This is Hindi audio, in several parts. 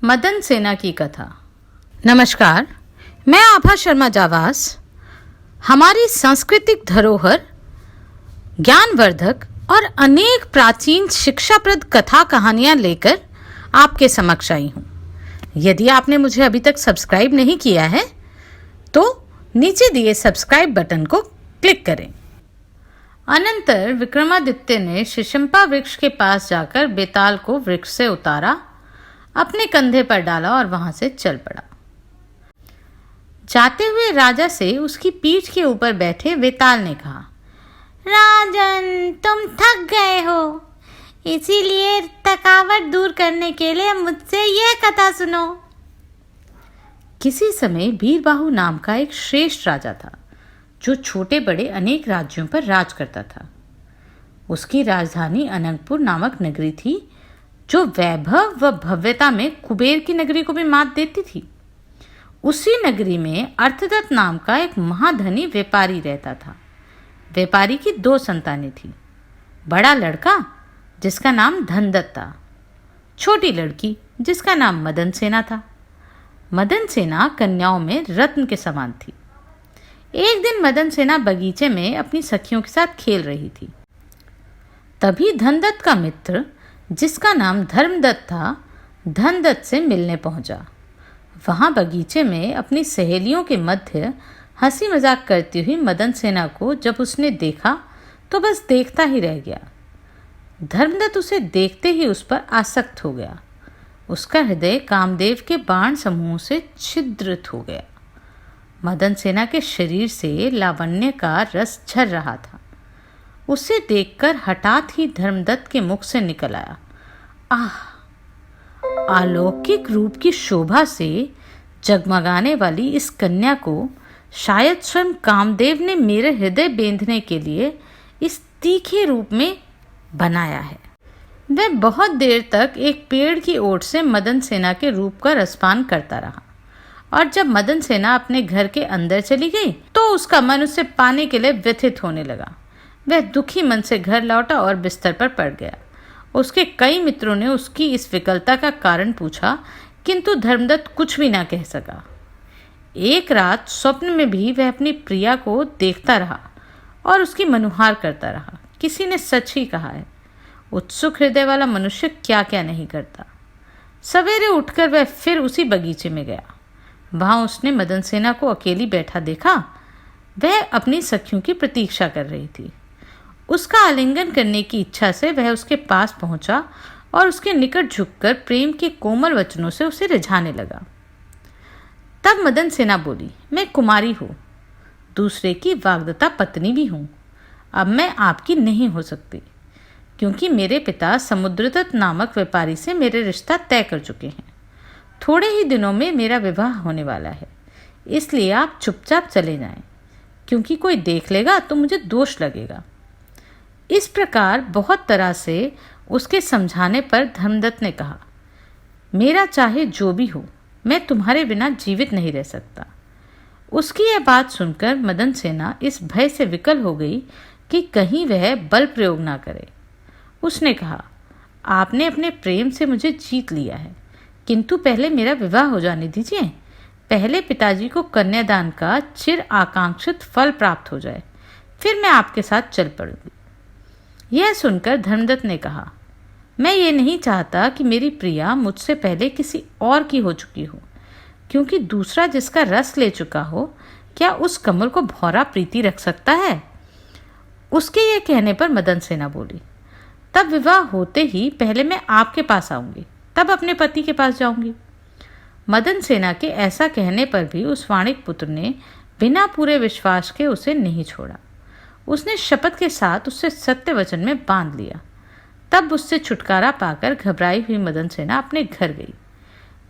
मदन सेना की कथा। नमस्कार, मैं आभा शर्मा जावास हमारी सांस्कृतिक धरोहर, ज्ञानवर्धक और अनेक प्राचीन शिक्षाप्रद कथा कहानियां लेकर आपके समक्ष आई हूं। यदि आपने मुझे अभी तक सब्सक्राइब नहीं किया है तो नीचे दिए सब्सक्राइब बटन को क्लिक करें। अनंतर विक्रमादित्य ने शिशंपा वृक्ष के पास जाकर बेताल को वृक्ष से उतारा, अपने कंधे पर डाला और वहां से चल पड़ा। जाते हुए राजा से उसकी पीठ के ऊपर बैठे बेताल ने कहा, राजन, तुम थक गए हो, इसीलिए थकावट दूर करने के लिए मुझसे यह कथा सुनो। किसी समय बीरबाहु नाम का एक श्रेष्ठ राजा था जो छोटे बड़े अनेक राज्यों पर राज करता था। उसकी राजधानी अनंतपुर नामक नगरी थी जो वैभव व भव्यता में कुबेर की नगरी को भी मात देती थी। उसी नगरी में अर्थदत्त नाम का एक महाधनी व्यापारी रहता था। व्यापारी की 2 संतानें थी। बड़ा लड़का जिसका नाम धनदत्त था, छोटी लड़की जिसका नाम मदन सेना था। मदन सेना कन्याओं में रत्न के समान थी। एक दिन मदन सेना बगीचे में अपनी सखियों के साथ खेल रही थी। तभी धनदत्त का मित्र जिसका नाम धर्मदत्त था, धनदत्त से मिलने पहुंचा। वहां बगीचे में अपनी सहेलियों के मध्य हंसी मजाक करती हुई मदन सेना को जब उसने देखा तो बस देखता ही रह गया। धर्मदत्त उसे देखते ही उस पर आसक्त हो गया। उसका हृदय कामदेव के बाण समूह से छिद्रित हो गया। मदन सेना के शरीर से लावण्य का रस झर रहा था। उसे देखकर हठात ही धर्मदत्त के मुख से निकल आया, आह! अलौकिक रूप की शोभा से जगमगाने वाली इस कन्या को शायद स्वयं कामदेव ने मेरे हृदय बेंधने के लिए इस तीखे रूप में बनाया है। वह बहुत देर तक एक पेड़ की ओट से मदन सेना के रूप का रसपान करता रहा और जब मदन सेना अपने घर के अंदर चली गई तो उसका मन उसे पाने के लिए व्यथित होने लगा। वह दुखी मन से घर लौटा और बिस्तर पर पड़ गया। उसके कई मित्रों ने उसकी इस विकलता का कारण पूछा, किंतु धर्मदत्त कुछ भी ना कह सका। एक रात स्वप्न में भी वह अपनी प्रिया को देखता रहा और उसकी मनुहार करता रहा। किसी ने सच ही कहा है, उत्सुक हृदय वाला मनुष्य क्या क्या नहीं करता। सवेरे उठकर वह फिर उसी बगीचे में गया। वहां उसने मदन सेना को अकेली बैठा देखा। वह अपनी सखियों की प्रतीक्षा कर रही थी। उसका आलिंगन करने की इच्छा से वह उसके पास पहुंचा और उसके निकट झुककर प्रेम के कोमल वचनों से उसे रिझाने लगा। तब मदन सेना बोली, मैं कुमारी हूँ, दूसरे की वाग्दत्ता पत्नी भी हूँ। अब मैं आपकी नहीं हो सकती क्योंकि मेरे पिता समुद्रदत्त नामक व्यापारी से मेरे रिश्ता तय कर चुके हैं। थोड़े ही दिनों में मेरा विवाह होने वाला है, इसलिए आप चुपचाप चले जाएं, क्योंकि कोई देख लेगा तो मुझे दोष लगेगा। इस प्रकार बहुत तरह से उसके समझाने पर धर्मदत्त ने कहा, मेरा चाहे जो भी हो, मैं तुम्हारे बिना जीवित नहीं रह सकता। उसकी यह बात सुनकर मदन सेना इस भय से विकल हो गई कि कहीं वह बल प्रयोग ना करे। उसने कहा, आपने अपने प्रेम से मुझे जीत लिया है, किंतु पहले मेरा विवाह हो जाने दीजिए। पहले पिताजी को कन्यादान का चिर आकांक्षित फल प्राप्त हो जाए, फिर मैं आपके साथ चल पड़ूंगी। यह सुनकर धर्मदत्त ने कहा, मैं ये नहीं चाहता कि मेरी प्रिया मुझसे पहले किसी और की हो चुकी हो, क्योंकि दूसरा जिसका रस ले चुका हो क्या उस कमल को भौरा प्रीति रख सकता है। उसके ये कहने पर मदन सेना बोली, तब विवाह होते ही पहले मैं आपके पास आऊंगी, तब अपने पति के पास जाऊंगी। मदन सेना के ऐसा कहने पर भी उस वाणिक पुत्र ने बिना पूरे विश्वास के उसे नहीं छोड़ा। उसने शपथ के साथ उससे सत्य वचन में बांध लिया। तब उससे छुटकारा पाकर घबराई हुई मदन सेना अपने घर गई।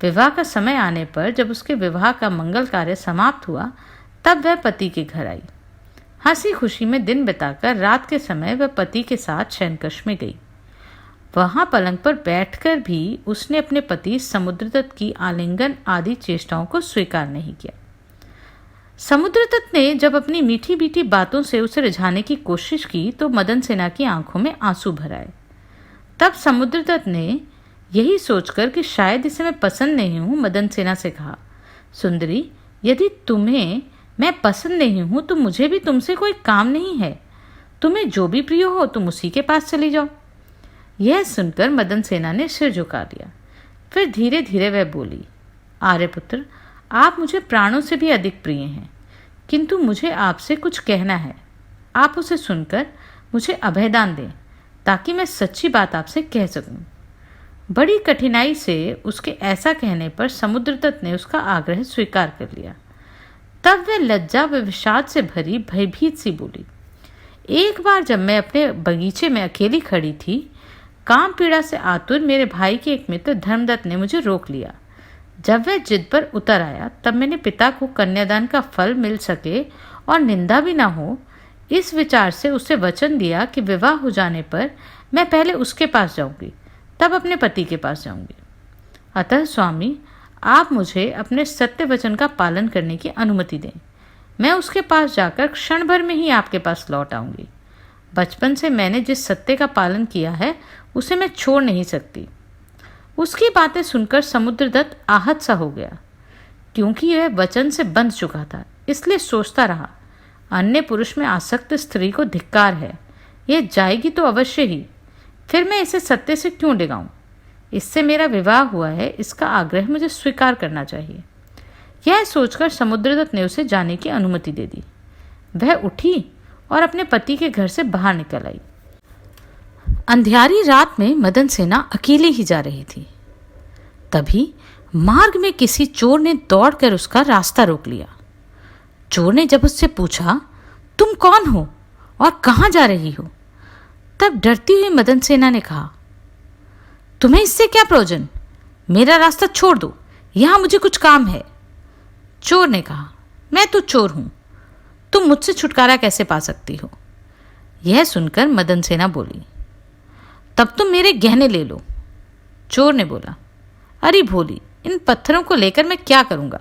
विवाह का समय आने पर जब उसके विवाह का मंगल कार्य समाप्त हुआ तब वह पति के घर आई। हंसी खुशी में दिन बिताकर रात के समय वह पति के साथ शयनकक्ष में गई। वहां पलंग पर बैठकर भी उसने अपने पति समुद्रदत्त की आलिंगन आदि चेष्टाओं को स्वीकार नहीं किया। समुद्रदत्त ने जब अपनी मीठी मीठी बातों से उसे रिझाने की कोशिश की तो मदन सेना की आंखों में आंसू भर आए। तब समुद्रदत्त ने यही सोचकर कि शायद इसे मैं पसंद नहीं हूँ, मदन सेना से कहा, सुंदरी, यदि तुम्हें मैं पसंद नहीं हूँ तो मुझे भी तुमसे कोई काम नहीं है। तुम्हें जो भी प्रिय हो तुम उसी के पास चली जाओ। यह सुनकर मदन सेना ने सिर झुका लिया। फिर धीरे धीरे वह बोली, आर्यपुत्र, आप मुझे प्राणों से भी अधिक प्रिय हैं, किंतु मुझे आपसे कुछ कहना है। आप उसे सुनकर मुझे अभयदान दें ताकि मैं सच्ची बात आपसे कह सकूं। बड़ी कठिनाई से उसके ऐसा कहने पर समुद्रदत्त ने उसका आग्रह स्वीकार कर लिया। तब वह लज्जा व विषाद से भरी भयभीत सी बोली, एक बार जब मैं अपने बगीचे में अकेली खड़ी थी, काम पीड़ा से आतुर मेरे भाई के एक मित्र धर्मदत्त ने मुझे रोक लिया। जब वह जिद पर उतर आया तब मैंने पिता को कन्यादान का फल मिल सके और निंदा भी ना हो, इस विचार से उसे वचन दिया कि विवाह हो जाने पर मैं पहले उसके पास जाऊंगी, तब अपने पति के पास जाऊंगी। अतः स्वामी, आप मुझे अपने सत्य वचन का पालन करने की अनुमति दें। मैं उसके पास जाकर क्षण भर में ही आपके पास लौट आऊंगी। बचपन से मैंने जिस सत्य का पालन किया है उसे मैं छोड़ नहीं सकती। उसकी बातें सुनकर समुद्रदत्त आहत सा हो गया, क्योंकि यह वचन से बंध चुका था। इसलिए सोचता रहा, अन्य पुरुष में आसक्त स्त्री को धिक्कार है, यह जाएगी तो अवश्य ही, फिर मैं इसे सत्य से क्यों डिगाऊं। इससे मेरा विवाह हुआ है, इसका आग्रह मुझे स्वीकार करना चाहिए। यह सोचकर समुद्रदत्त ने उसे जाने की अनुमति दे दी। वह उठी और अपने पति के घर से बाहर निकल आई। अंधियारी रात में मदन सेना अकेली ही जा रही थी। तभी मार्ग में किसी चोर ने दौड़कर उसका रास्ता रोक लिया। चोर ने जब उससे पूछा, तुम कौन हो और कहाँ जा रही हो, तब डरती हुई मदन सेना ने कहा, तुम्हें इससे क्या प्रयोजन, मेरा रास्ता छोड़ दो, यहां मुझे कुछ काम है। चोर ने कहा, मैं तो चोर हूं, तुम मुझसे छुटकारा कैसे पा सकती हो। यह सुनकर मदन सेना बोली, तब तुम मेरे गहने ले लो। चोर ने बोला, अरे भोली, इन पत्थरों को लेकर मैं क्या करूंगा।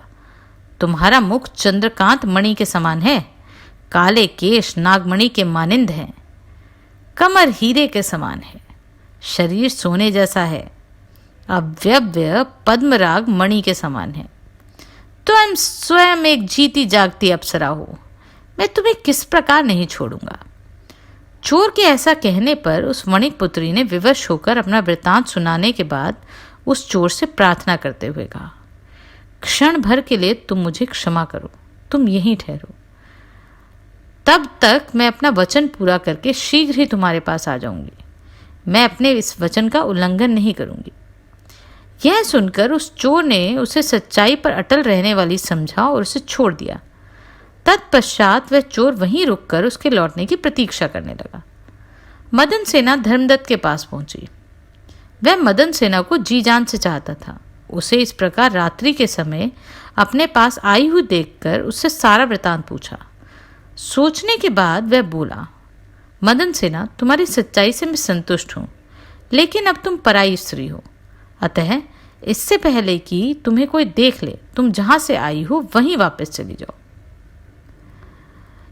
तुम्हारा मुख चंद्रकांत मणि के समान है, काले केश नागमणि के मानिंद हैं, कमर हीरे के समान है, शरीर सोने जैसा है, अव्यव्य पद्मराग मणि के समान है। तुम स्वयं एक जीती जागती अप्सरा हो, मैं तुम्हें किस प्रकार नहीं छोड़ूंगा। चोर के ऐसा कहने पर उस वणिक पुत्री ने विवश होकर अपना वृतांत सुनाने के बाद उस चोर से प्रार्थना करते हुए कहा, क्षण भर के लिए तुम मुझे क्षमा करो, तुम यहीं ठहरो, तब तक मैं अपना वचन पूरा करके शीघ्र ही तुम्हारे पास आ जाऊंगी। मैं अपने इस वचन का उल्लंघन नहीं करूंगी। यह सुनकर उस चोर ने उसे सच्चाई पर अटल रहने वाली समझा और उसे छोड़ दिया। तत्पश्चात वह चोर वहीं रुककर उसके लौटने की प्रतीक्षा करने लगा। मदन सेना धर्मदत्त के पास पहुंची। वह मदन सेना को जी जान से चाहता था। उसे इस प्रकार रात्रि के समय अपने पास आई हुई देखकर उससे सारा वृतांत पूछा। सोचने के बाद वह बोला, मदन सेना, तुम्हारी सच्चाई से मैं संतुष्ट हूँ, लेकिन अब तुम पराई स्त्री हो, अतः इससे पहले कि तुम्हें कोई देख ले, तुम जहां से आई हो वहीं वापस चली जाओ।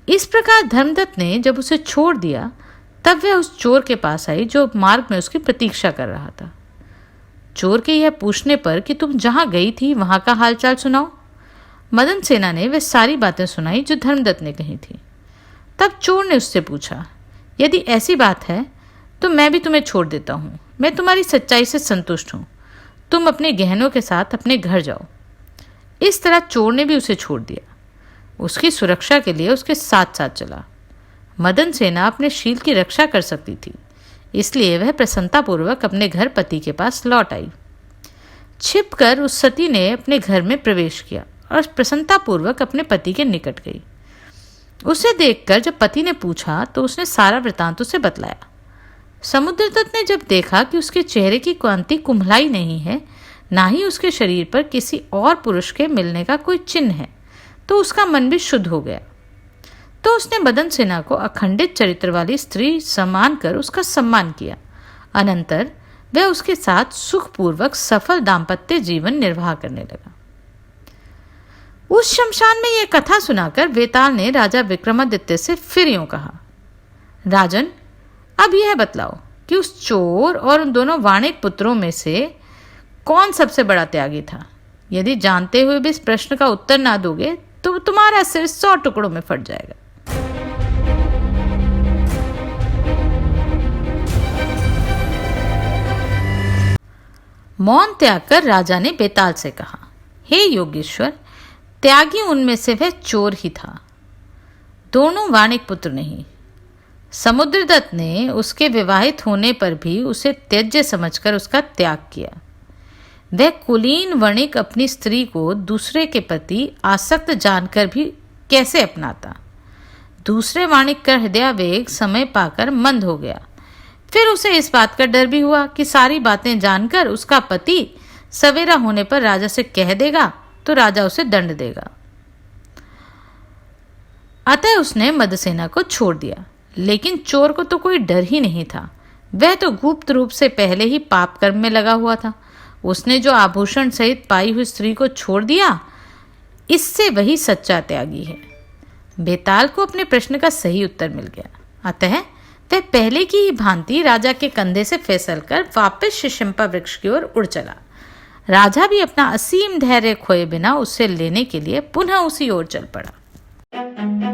इस प्रकार धर्मदत्त ने जब उसे छोड़ दिया तब वह उस चोर के पास आई जो मार्ग में उसकी प्रतीक्षा कर रहा था। चोर के यह पूछने पर कि तुम जहां गई थी वहां का हालचाल सुनाओ, मदन सेना ने वह सारी बातें सुनाई जो धर्मदत्त ने कही थी। तब चोर ने उससे पूछा, यदि ऐसी बात है तो मैं भी तुम्हें छोड़ देता हूँ, मैं तुम्हारी सच्चाई से संतुष्ट हूँ, तुम अपने गहनों के साथ अपने घर जाओ। इस तरह चोर ने भी उसे छोड़ दिया। उसकी सुरक्षा के लिए उसके साथ साथ चला। मदन सेना अपने शील की रक्षा कर सकती थी, इसलिए वह प्रसन्नतापूर्वक अपने घर पति के पास लौट आई। छिपकर उस सती ने अपने घर में प्रवेश किया और प्रसन्नतापूर्वक अपने पति के निकट गई। उसे देखकर जब पति ने पूछा तो उसने सारा वृतांत उसे बतलाया। समुद्रदत्त ने जब देखा कि उसके चेहरे की कांति कुम्हलाई नहीं है, ना ही उसके शरीर पर किसी और पुरुष के मिलने का कोई चिन्ह है, तो उसका मन भी शुद्ध हो गया। तो उसने मदन सेना को अखंडित चरित्र वाली स्त्री सम्मान कर उसका सम्मान किया। अनंतर वह उसके साथ सुखपूर्वक सफल दाम्पत्य जीवन निर्वाह करने लगा। उस शमशान में यह कथा सुनाकर वेताल ने राजा विक्रमादित्य से फिर यूं कहा, राजन, अब यह बतलाओ कि उस चोर और उन दोनों वाणिक पुत्रों में से कौन सबसे बड़ा त्यागी था? यदि जानते हुए भी इस प्रश्न का उत्तर ना दोगे तो तुम्हारा सिर 100 टुकड़ों में फट जाएगा। मौन त्याग कर राजा ने बेताल से कहा, हे योगेश्वर, त्यागी उनमें से वह चोर ही था, दोनों वाणिक पुत्र नहीं। समुद्रदत्त ने उसके विवाहित होने पर भी उसे त्यज्य समझकर उसका त्याग किया। वह कुलीन वणिक अपनी स्त्री को दूसरे के प्रति आसक्त जानकर भी कैसे अपनाता? दूसरे वाणिक का हृदयावेग समय पाकर मंद हो गया। फिर उसे इस बात का डर भी हुआ कि सारी बातें जानकर उसका पति सवेरा होने पर राजा से कह देगा तो राजा उसे दंड देगा। अतः उसने मदसेना को छोड़ दिया। लेकिन चोर को तो कोई डर ही नहीं था। वह तो गुप्त रूप से पहले ही पाप कर्म में लगा हुआ था। उसने जो आभूषण सहित पाई हुई स्त्री को छोड़ दिया, इससे वही सच्चा त्यागी है। बेताल को अपने प्रश्न का सही उत्तर मिल गया। अतः वह पहले की ही भांति राजा के कंधे से फिसलकर वापस शिशंपा वृक्ष की ओर उड़ चला। राजा भी अपना असीम धैर्य खोए बिना उसे लेने के लिए पुनः उसी ओर चल पड़ा।